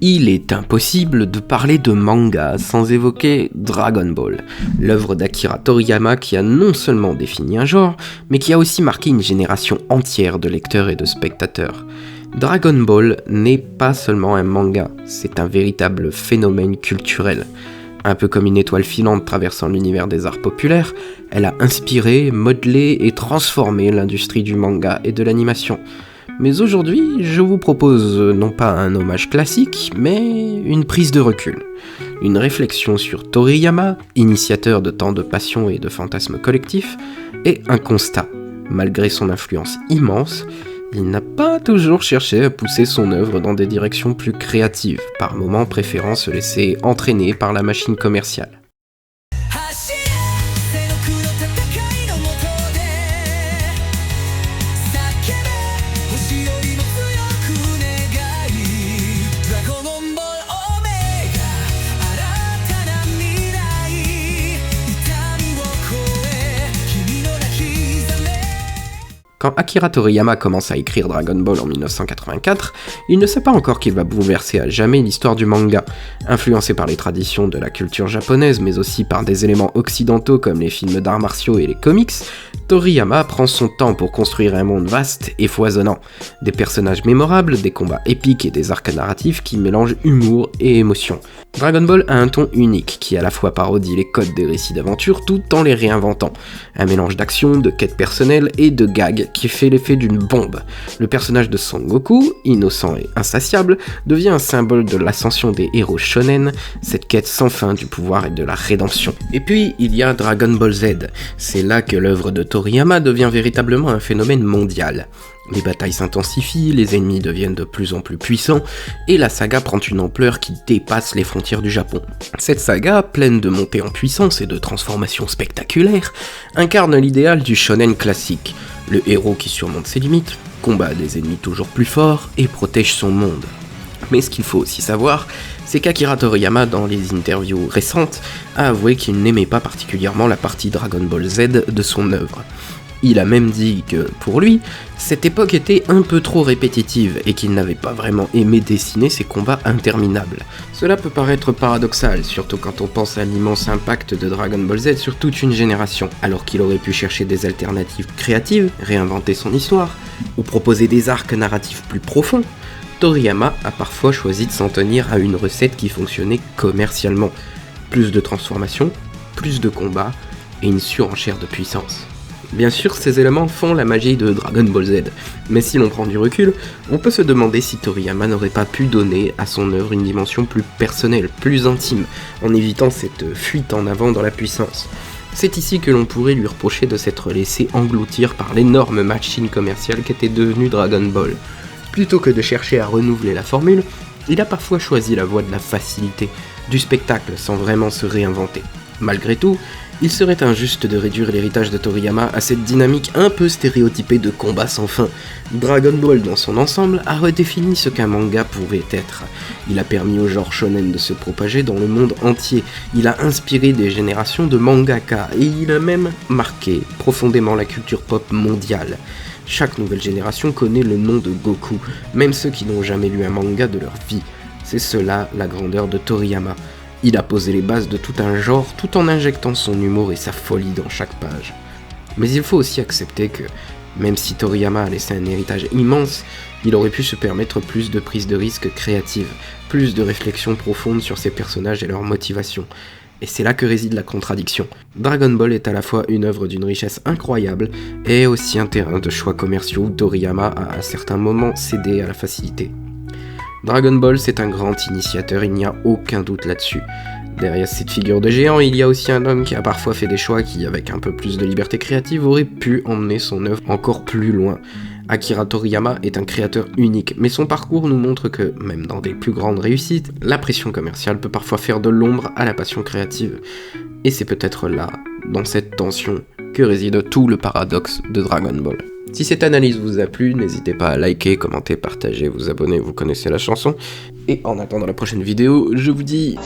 Il est impossible de parler de manga sans évoquer Dragon Ball, l'œuvre d'Akira Toriyama qui a non seulement défini un genre, mais qui a aussi marqué une génération entière de lecteurs et de spectateurs. Dragon Ball n'est pas seulement un manga, c'est un véritable phénomène culturel. Un peu comme une étoile filante traversant l'univers des arts populaires, elle a inspiré, modelé et transformé l'industrie du manga et de l'animation. Mais aujourd'hui, je vous propose non pas un hommage classique, mais une prise de recul. Une réflexion sur Toriyama, initiateur de tant de passions et de fantasmes collectifs, et un constat. Malgré son influence immense, il n'a pas toujours cherché à pousser son œuvre dans des directions plus créatives, par moments préférant se laisser entraîner par la machine commerciale. Quand Akira Toriyama commence à écrire Dragon Ball en 1984, il ne sait pas encore qu'il va bouleverser à jamais l'histoire du manga. Influencé par les traditions de la culture japonaise, mais aussi par des éléments occidentaux comme les films d'arts martiaux et les comics, Toriyama prend son temps pour construire un monde vaste et foisonnant. Des personnages mémorables, des combats épiques et des arcs narratifs qui mélangent humour et émotion. Dragon Ball a un ton unique qui à la fois parodie les codes des récits d'aventure tout en les réinventant. Un mélange d'action, de quêtes personnelles et de gags qui fait l'effet d'une bombe. Le personnage de Son Goku, innocent et insatiable, devient un symbole de l'ascension des héros shonen, cette quête sans fin du pouvoir et de la rédemption. Et puis, il y a Dragon Ball Z. C'est là que l'œuvre de Toriyama devient véritablement un phénomène mondial. Les batailles s'intensifient, les ennemis deviennent de plus en plus puissants, et la saga prend une ampleur qui dépasse les frontières du Japon. Cette saga, pleine de montées en puissance et de transformations spectaculaires, incarne l'idéal du shonen classique, le héros qui surmonte ses limites, combat des ennemis toujours plus forts et protège son monde. Mais ce qu'il faut aussi savoir, c'est qu'Akira Toriyama, dans les interviews récentes, a avoué qu'il n'aimait pas particulièrement la partie Dragon Ball Z de son œuvre. Il a même dit que, pour lui, cette époque était un peu trop répétitive et qu'il n'avait pas vraiment aimé dessiner ces combats interminables. Cela peut paraître paradoxal, surtout quand on pense à l'immense impact de Dragon Ball Z sur toute une génération, alors qu'il aurait pu chercher des alternatives créatives, réinventer son histoire, ou proposer des arcs narratifs plus profonds. Toriyama a parfois choisi de s'en tenir à une recette qui fonctionnait commercialement. Plus de transformations, plus de combats, et une surenchère de puissance. Bien sûr, ces éléments font la magie de Dragon Ball Z, mais si l'on prend du recul, on peut se demander si Toriyama n'aurait pas pu donner à son œuvre une dimension plus personnelle, plus intime, en évitant cette fuite en avant dans la puissance. C'est ici que l'on pourrait lui reprocher de s'être laissé engloutir par l'énorme machine commerciale qu'était devenue Dragon Ball. Plutôt que de chercher à renouveler la formule, il a parfois choisi la voie de la facilité, du spectacle sans vraiment se réinventer. Malgré tout, il serait injuste de réduire l'héritage de Toriyama à cette dynamique un peu stéréotypée de combat sans fin. Dragon Ball dans son ensemble a redéfini ce qu'un manga pouvait être. Il a permis au genre shonen de se propager dans le monde entier, il a inspiré des générations de mangaka et il a même marqué profondément la culture pop mondiale. Chaque nouvelle génération connaît le nom de Goku, même ceux qui n'ont jamais lu un manga de leur vie. C'est cela la grandeur de Toriyama. Il a posé les bases de tout un genre tout en injectant son humour et sa folie dans chaque page. Mais il faut aussi accepter que, même si Toriyama a laissé un héritage immense, il aurait pu se permettre plus de prises de risques créatives, plus de réflexions profondes sur ses personnages et leurs motivations. Et c'est là que réside la contradiction. Dragon Ball est à la fois une œuvre d'une richesse incroyable et aussi un terrain de choix commerciaux où Toriyama a à certains moments cédé à la facilité. Dragon Ball, c'est un grand initiateur, il n'y a aucun doute là-dessus. Derrière cette figure de géant, il y a aussi un homme qui a parfois fait des choix qui, avec un peu plus de liberté créative, aurait pu emmener son œuvre encore plus loin. Akira Toriyama est un créateur unique, mais son parcours nous montre que, même dans des plus grandes réussites, la pression commerciale peut parfois faire de l'ombre à la passion créative. Et c'est peut-être là, dans cette tension, que réside tout le paradoxe de Dragon Ball. Si cette analyse vous a plu, n'hésitez pas à liker, commenter, partager, vous abonner, vous connaissez la chanson. Et en attendant la prochaine vidéo, je vous dis...